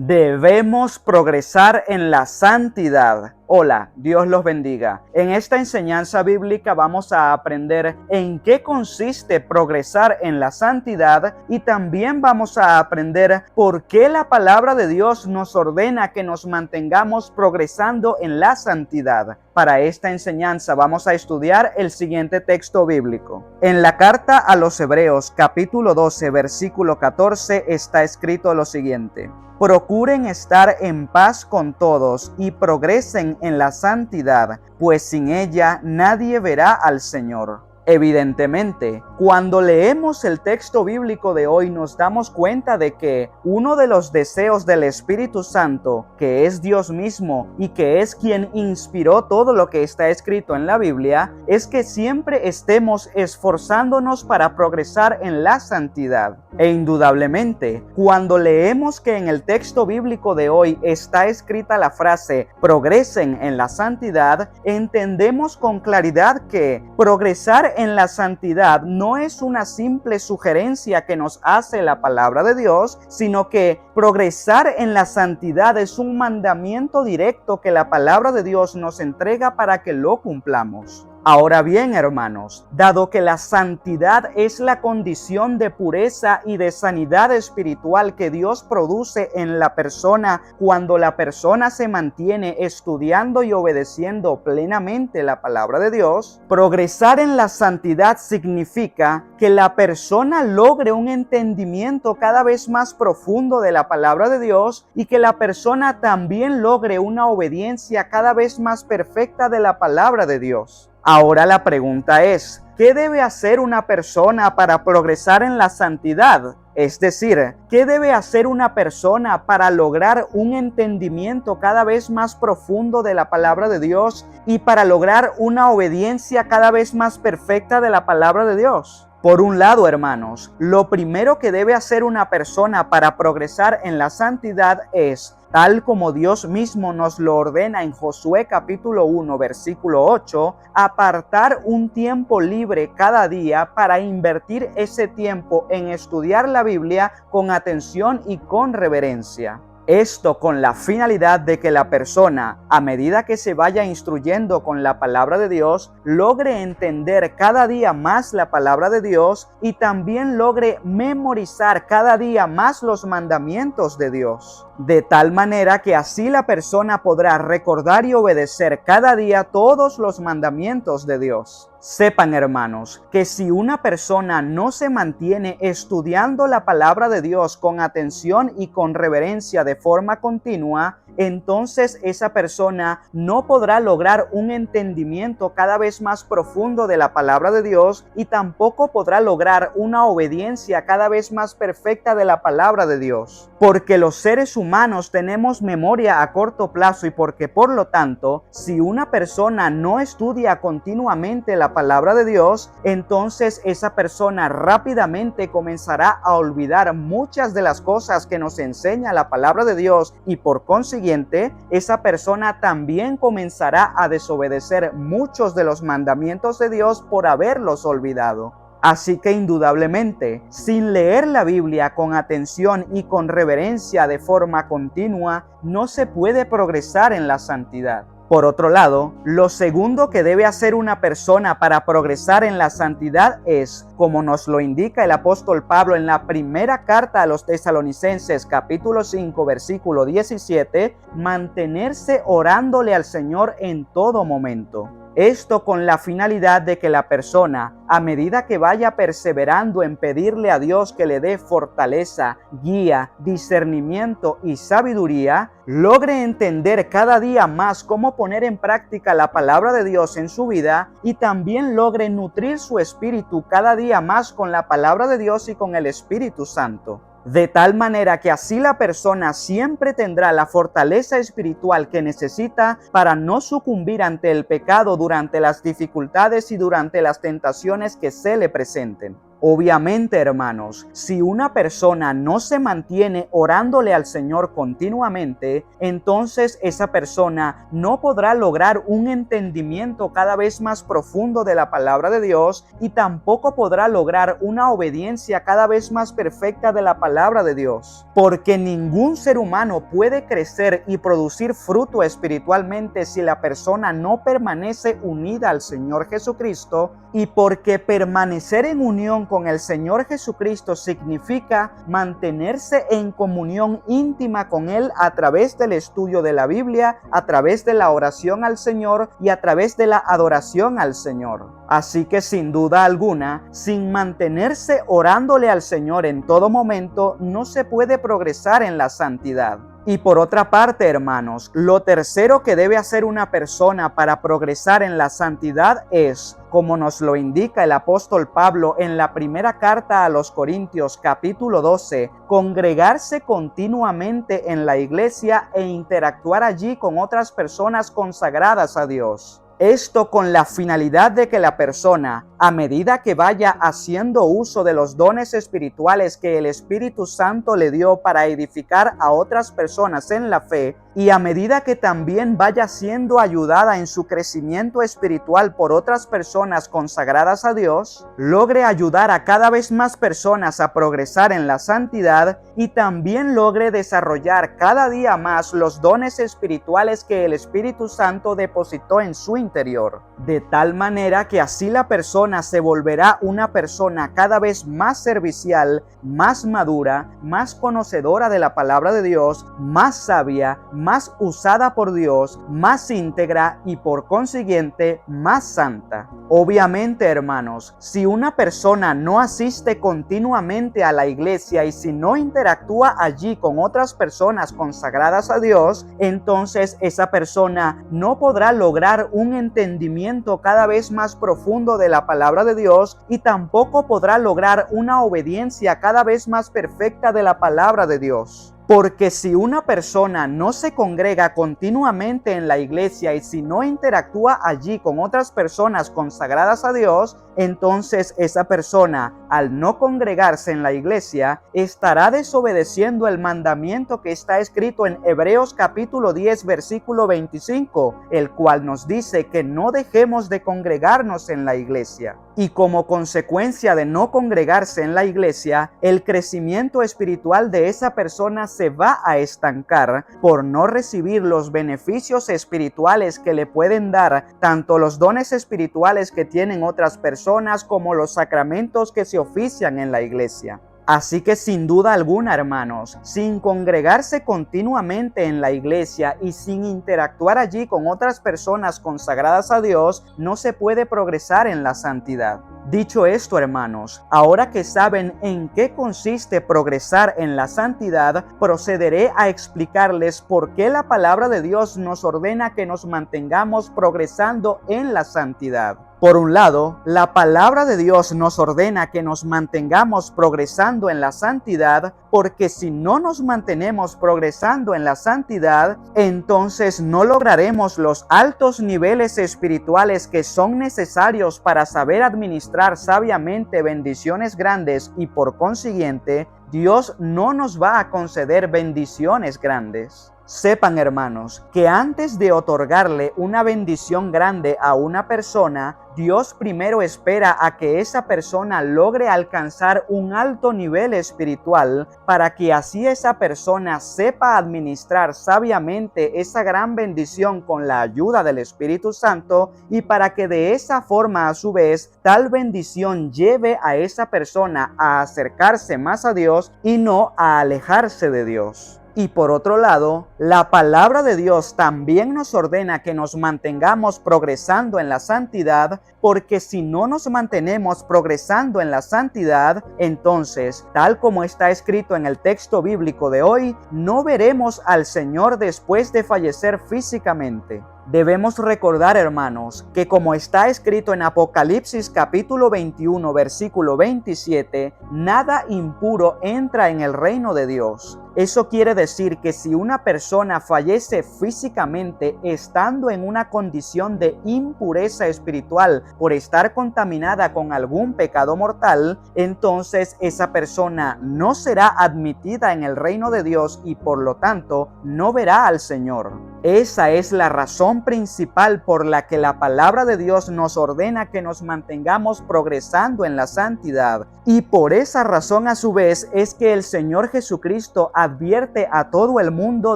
Debemos progresar en la santidad. Hola, Dios los bendiga. En esta enseñanza bíblica vamos a aprender en qué consiste progresar en la santidad y también vamos a aprender por qué la palabra de Dios nos ordena que nos mantengamos progresando en la santidad. Para esta enseñanza vamos a estudiar el siguiente texto bíblico. En la carta a los Hebreos, capítulo 12, versículo 14, está escrito lo siguiente: Procuren estar en paz con todos y progresen en la santidad, pues sin ella nadie verá al Señor. Evidentemente, cuando leemos el texto bíblico de hoy nos damos cuenta de que uno de los deseos del Espíritu Santo, que es Dios mismo y que es quien inspiró todo lo que está escrito en la Biblia, es que siempre estemos esforzándonos para progresar en la santidad. E indudablemente, cuando leemos que en el texto bíblico de hoy está escrita la frase progresen en la santidad, entendemos con claridad que progresar en la santidad no es una simple sugerencia que nos hace la palabra de Dios, sino que progresar en la santidad es un mandamiento directo que la palabra de Dios nos entrega para que lo cumplamos. Ahora bien, hermanos, dado que la santidad es la condición de pureza y de sanidad espiritual que Dios produce en la persona cuando la persona se mantiene estudiando y obedeciendo plenamente la palabra de Dios, progresar en la santidad significa que la persona logre un entendimiento cada vez más profundo de la palabra de Dios y que la persona también logre una obediencia cada vez más perfecta de la palabra de Dios. Ahora la pregunta es, ¿qué debe hacer una persona para progresar en la santidad? Es decir, ¿qué debe hacer una persona para lograr un entendimiento cada vez más profundo de la palabra de Dios y para lograr una obediencia cada vez más perfecta de la palabra de Dios? Por un lado, hermanos, lo primero que debe hacer una persona para progresar en la santidad es, tal como Dios mismo nos lo ordena en Josué capítulo 1, versículo 8, apartar un tiempo libre cada día para invertir ese tiempo en estudiar la Biblia con atención y con reverencia. Esto con la finalidad de que la persona, a medida que se vaya instruyendo con la palabra de Dios, logre entender cada día más la palabra de Dios y también logre memorizar cada día más los mandamientos de Dios. De tal manera que así la persona podrá recordar y obedecer cada día todos los mandamientos de Dios. Sepan, hermanos, que si una persona no se mantiene estudiando la palabra de Dios con atención y con reverencia de forma continua, entonces esa persona no podrá lograr un entendimiento cada vez más profundo de la palabra de Dios y tampoco podrá lograr una obediencia cada vez más perfecta de la palabra de Dios. Porque los seres humanos tenemos memoria a corto plazo y porque por lo tanto, si una persona no estudia continuamente la palabra de Dios, entonces esa persona rápidamente comenzará a olvidar muchas de las cosas que nos enseña la palabra de Dios y por consiguiente, esa persona también comenzará a desobedecer muchos de los mandamientos de Dios por haberlos olvidado. Así que indudablemente, sin leer la Biblia con atención y con reverencia de forma continua, no se puede progresar en la santidad. Por otro lado, lo segundo que debe hacer una persona para progresar en la santidad es, como nos lo indica el apóstol Pablo en la primera carta a los Tesalonicenses, capítulo 5, versículo 17, mantenerse orándole al Señor en todo momento. Esto con la finalidad de que la persona, a medida que vaya perseverando en pedirle a Dios que le dé fortaleza, guía, discernimiento y sabiduría, logre entender cada día más cómo poner en práctica la palabra de Dios en su vida y también logre nutrir su espíritu cada día más con la palabra de Dios y con el Espíritu Santo. De tal manera que así la persona siempre tendrá la fortaleza espiritual que necesita para no sucumbir ante el pecado durante las dificultades y durante las tentaciones que se le presenten. Obviamente, hermanos, si una persona no se mantiene orándole al Señor continuamente, entonces esa persona no podrá lograr un entendimiento cada vez más profundo de la palabra de Dios y tampoco podrá lograr una obediencia cada vez más perfecta de la palabra de Dios. Porque ningún ser humano puede crecer y producir fruto espiritualmente si la persona no permanece unida al Señor Jesucristo, y porque permanecer en unión con el Señor Jesucristo significa mantenerse en comunión íntima con Él a través del estudio de la Biblia, a través de la oración al Señor y a través de la adoración al Señor. Así que sin duda alguna, sin mantenerse orándole al Señor en todo momento, no se puede progresar en la santidad. Y por otra parte, hermanos, lo tercero que debe hacer una persona para progresar en la santidad es, como nos lo indica el apóstol Pablo en la primera carta a los Corintios capítulo 12, congregarse continuamente en la iglesia e interactuar allí con otras personas consagradas a Dios. Esto con la finalidad de que la persona, a medida que vaya haciendo uso de los dones espirituales que el Espíritu Santo le dio para edificar a otras personas en la fe, y a medida que también vaya siendo ayudada en su crecimiento espiritual por otras personas consagradas a Dios, logre ayudar a cada vez más personas a progresar en la santidad y también logre desarrollar cada día más los dones espirituales que el Espíritu Santo depositó en su interior, de tal manera que así la persona se volverá una persona cada vez más servicial, más madura, más conocedora de la palabra de Dios, más sabia, más usada por Dios, más íntegra y por consiguiente más santa. Obviamente, hermanos, si una persona no asiste continuamente a la iglesia y si no interactúa allí con otras personas consagradas a Dios, entonces esa persona no podrá lograr un entendimiento cada vez más profundo de la palabra de Dios y tampoco podrá lograr una obediencia cada vez más perfecta de la palabra de Dios. Porque si una persona no se congrega continuamente en la iglesia y si no interactúa allí con otras personas consagradas a Dios, entonces esa persona, al no congregarse en la iglesia, estará desobedeciendo el mandamiento que está escrito en Hebreos capítulo 10, versículo 25, el cual nos dice que no dejemos de congregarnos en la iglesia. Y como consecuencia de no congregarse en la iglesia, el crecimiento espiritual de esa persona se va a estancar por no recibir los beneficios espirituales que le pueden dar tanto los dones espirituales que tienen otras personas como los sacramentos que se ofician en la iglesia. Así que sin duda alguna, hermanos, sin congregarse continuamente en la iglesia y sin interactuar allí con otras personas consagradas a Dios, no se puede progresar en la santidad. Dicho esto, hermanos, ahora que saben en qué consiste progresar en la santidad, procederé a explicarles por qué la palabra de Dios nos ordena que nos mantengamos progresando en la santidad. Por un lado, la palabra de Dios nos ordena que nos mantengamos progresando en la santidad, porque si no nos mantenemos progresando en la santidad, entonces no lograremos los altos niveles espirituales que son necesarios para saber administrar sabiamente bendiciones grandes y por consiguiente, Dios no nos va a conceder bendiciones grandes. Sepan, hermanos, que antes de otorgarle una bendición grande a una persona, Dios primero espera a que esa persona logre alcanzar un alto nivel espiritual para que así esa persona sepa administrar sabiamente esa gran bendición con la ayuda del Espíritu Santo y para que de esa forma a su vez tal bendición lleve a esa persona a acercarse más a Dios y no a alejarse de Dios. Y por otro lado, la palabra de Dios también nos ordena que nos mantengamos progresando en la santidad, porque si no nos mantenemos progresando en la santidad, entonces, tal como está escrito en el texto bíblico de hoy, no veremos al Señor después de fallecer físicamente. Debemos recordar, hermanos, que como está escrito en Apocalipsis capítulo 21, versículo 27, nada impuro entra en el reino de Dios. Eso quiere decir que si una persona fallece físicamente estando en una condición de impureza espiritual por estar contaminada con algún pecado mortal, entonces esa persona no será admitida en el reino de Dios y por lo tanto no verá al Señor. Esa es la razón principal por la que la palabra de Dios nos ordena que nos mantengamos progresando en la santidad. Y por esa razón a su vez es que el Señor Jesucristo advierte a todo el mundo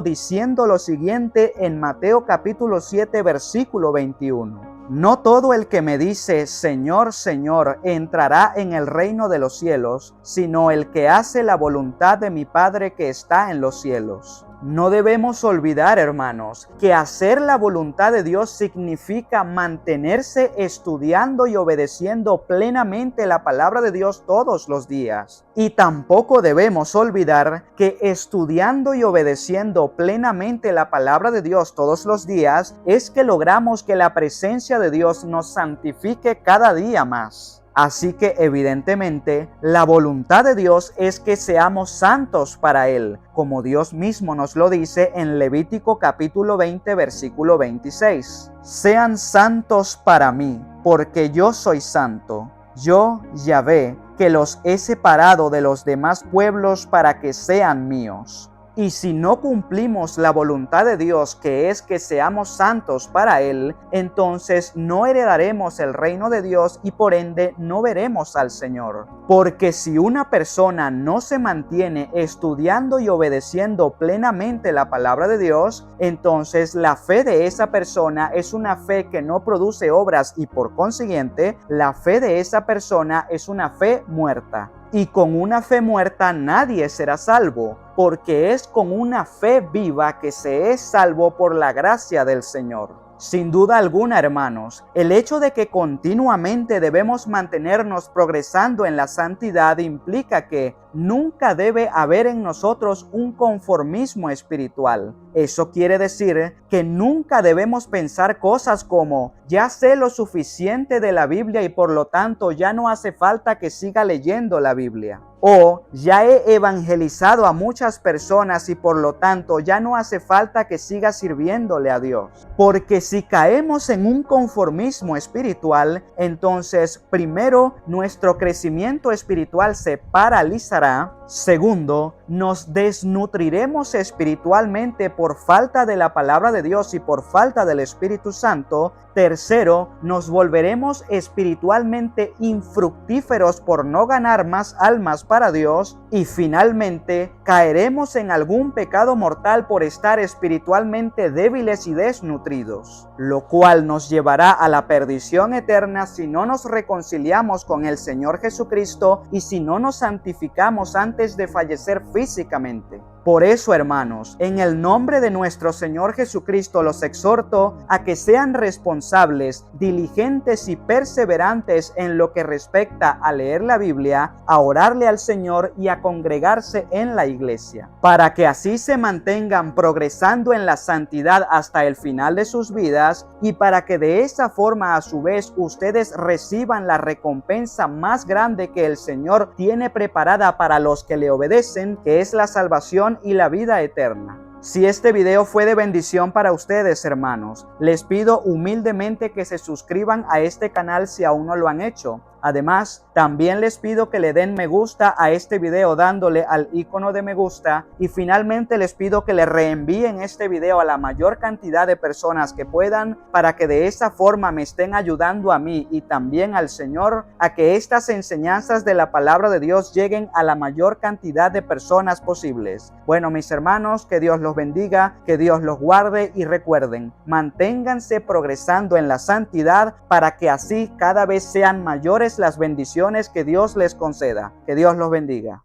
diciendo lo siguiente en Mateo capítulo 7 versículo 21. No todo el que me dice Señor, Señor, entrará en el reino de los cielos, sino el que hace la voluntad de mi Padre que está en los cielos. No debemos olvidar, hermanos, que hacer la voluntad de Dios significa mantenerse estudiando y obedeciendo plenamente la palabra de Dios todos los días. Y tampoco debemos olvidar que estudiando y obedeciendo plenamente la palabra de Dios todos los días es que logramos que la presencia de Dios nos santifique cada día más. Así que evidentemente la voluntad de Dios es que seamos santos para Él, como Dios mismo nos lo dice en Levítico capítulo 20 versículo 26. Sean santos para mí, porque yo soy santo. Yo, Yahvé, que los he separado de los demás pueblos para que sean míos. Y si no cumplimos la voluntad de Dios, que es que seamos santos para Él, entonces no heredaremos el reino de Dios y por ende no veremos al Señor. Porque si una persona no se mantiene estudiando y obedeciendo plenamente la palabra de Dios, entonces la fe de esa persona es una fe que no produce obras y por consiguiente la fe de esa persona es una fe muerta. Y con una fe muerta nadie será salvo, porque es con una fe viva que se es salvo por la gracia del Señor. Sin duda alguna, hermanos, el hecho de que continuamente debemos mantenernos progresando en la santidad implica que nunca debe haber en nosotros un conformismo espiritual. Eso quiere decir que nunca debemos pensar cosas como ya sé lo suficiente de la Biblia y por lo tanto ya no hace falta que siga leyendo la Biblia. O ya he evangelizado a muchas personas y por lo tanto ya no hace falta que siga sirviéndole a Dios. Porque si caemos en un conformismo espiritual, entonces primero nuestro crecimiento espiritual se paralizará. Segundo, nos desnutriremos espiritualmente por falta de la palabra de Dios y por falta del Espíritu Santo. Tercero, nos volveremos espiritualmente infructíferos por no ganar más almas para Dios. Y finalmente, caeremos en algún pecado mortal por estar espiritualmente débiles y desnutridos, lo cual nos llevará a la perdición eterna si no nos reconciliamos con el Señor Jesucristo y si no nos santificamos antes de fallecer físicamente. Por eso, hermanos, en el nombre de nuestro Señor Jesucristo los exhorto a que sean responsables, diligentes y perseverantes en lo que respecta a leer la Biblia, a orarle al Señor y a congregarse en la iglesia, para que así se mantengan progresando en la santidad hasta el final de sus vidas y para que de esa forma a su vez ustedes reciban la recompensa más grande que el Señor tiene preparada para los que le obedecen, que es la salvación y la vida eterna. Si este video fue de bendición para ustedes, hermanos, les pido humildemente que se suscriban a este canal si aún no lo han hecho. Además, también les pido que le den me gusta a este video dándole al icono de me gusta y finalmente les pido que le reenvíen este video a la mayor cantidad de personas que puedan para que de esa forma me estén ayudando a mí y también al Señor a que estas enseñanzas de la palabra de Dios lleguen a la mayor cantidad de personas posibles. Bueno, mis hermanos, que Dios los bendiga, que Dios los guarde y recuerden, manténganse progresando en la santidad para que así cada vez sean mayores las bendiciones que Dios les conceda. Que Dios los bendiga.